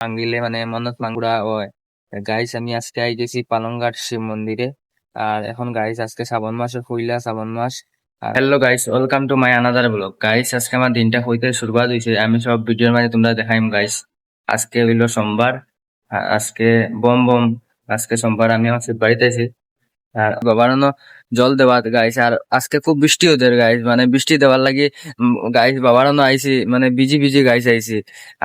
মাঙ্গিলে মানে মন্নত মাঙ্গুরা হয়। গাইস আমি আজকে আইতেছি পালংঘাট শিব মন্দিরে। আর এখন গাইস আজকে শ্রাবণ মাসের পহিলা শ্রাবণ মাস। Hello guys, welcome to my another blog. Guys আজকে আমার দিনটা হইতে শুরুয়াত হইছে, আমি সব ভিডিওর মাঝে তোমরা দেখাইম গাইস। আজকে হইলো সোমবার। আজকে বম বম। আজকে সোমবার আমি আমার বাড়িতে আছি। আর বাবারও জল দেওয়া গাইস। আর আজকে খুব বৃষ্টি ওদের গাইস, মানে বৃষ্টি দেওয়ার লাগি গাইস বাবারও আইছি, মানে বিজি বিজি গাইস আইছি।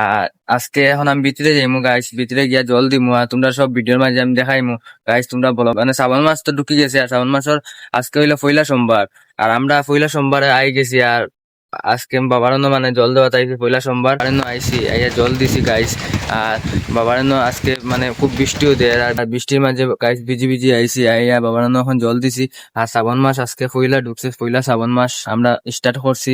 আর আজকে এখন আমি ভিতরে যাইমু গাইস, ভিতরে গিয়া জল দিমু আর তোমরা সব ভিডিওর মাঝে আমি দেখাইমু গাইস। তোমরা বলো, মানে শ্রাবণ মাস তো ঢুকি গেছে আর শ্রাবণ মাসের আজকে হইলো পয়লা সোমবার। আর আমরা পয়লা সোমবারে আই গেছি। আর আজকে বাবারও মানে জল দেওয়া তাইছে পয়লা সোমবার আইছি, আইয়া জল দিছি গাইস। আর বাবার আজকে মানে খুব বৃষ্টিও দেয়। আর বৃষ্টির মাঝে গাইস ভিজি ভিজি আইছি, আইয়া বাবার এখন জল দিছি। আর শ্রাবণ মাস আজকে পয়লা ঢুকছে, পয়লা শ্রাবণ মাস আমরা স্টার্ট করছি।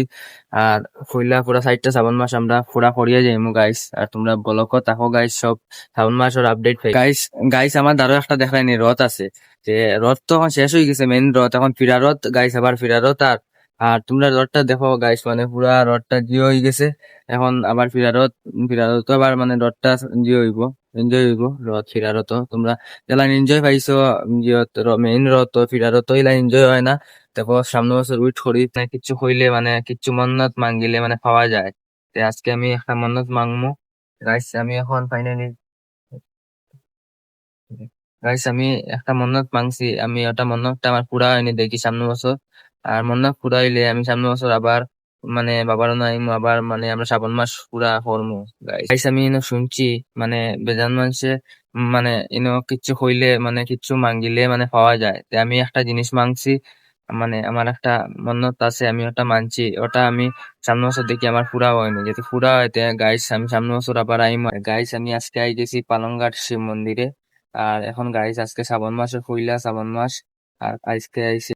আর পয়লা পুরা 4টা শ্রাবণ মাস আমরা পুরা করিয়া যাইমু গাইস। আর তোমরা বলক থাকো গাইস, সব শ্রাবণ মাসের আপডেট পাই গাইস। গাইস আমার দ্বারা একটা দেখায়নি রথ আছে, যে রথ তো এখন শেষ হয়ে গেছে, মেইন রথ এখন ফিরা রথ গাইস, আবার ফিরা রথ। আর আর তোমরা রথটা দেখো গাইস, মানে পুরা রথটা জিও হয়ে গেছে। এখন আবার ফিরারত, ফিরারত আবার মানে রথটা ইয়ে হইব, এনজয় হইব রথ ফিরারত। তোমরা যেলা এনজয় পাইছো মেইন রথ ফিরারত এলা এনজয় হয় না। দেখো সামনে বছর উইট করি, মানে কিচ্ছু হইলে মানে কিচ্ছু মন্নত মাঙ্গিলে মানে পাওয়া যায়। তো আজকে আমি একটা মন্নত মাংমু গাইস। আমি এখন ফাইনালি গাইস আমি একটা মন্নত মাংছি, আমি ওটা মন্নতটা আমার পুরা হয়নি দেখি সামনে বছর। আর মন্নত পুরা হইলে আমি সামনে বছর আবার মানে বাবার নাই আবার মানে আমরা শ্রাবণ মাস পুরা করমু গাইস। আমি এনে শুনছি মানে বেজান মানুষে মানে এনে কিচ্ছু হইলে মানে কিচ্ছু মাঙ্গিলে মানে পাওয়া যায়। তো আমি একটা জিনিস মাংছি, মানে আমার একটা মন্নত আছে, আমি ওটা মানছি। ওটা আমি সামনে বছর দেখি আমার পুরা হয়নি, যদি পুরা হয় গাইস আমি সামনে বছর আবার আইম গাইস। আমি আজকে আইতেছি পালংঘাট শিব মন্দিরে। আর এখন গাইস আজকে শ্রাবণ মাসের পহিলা শ্রাবণ মাস। আর আজকে আইছে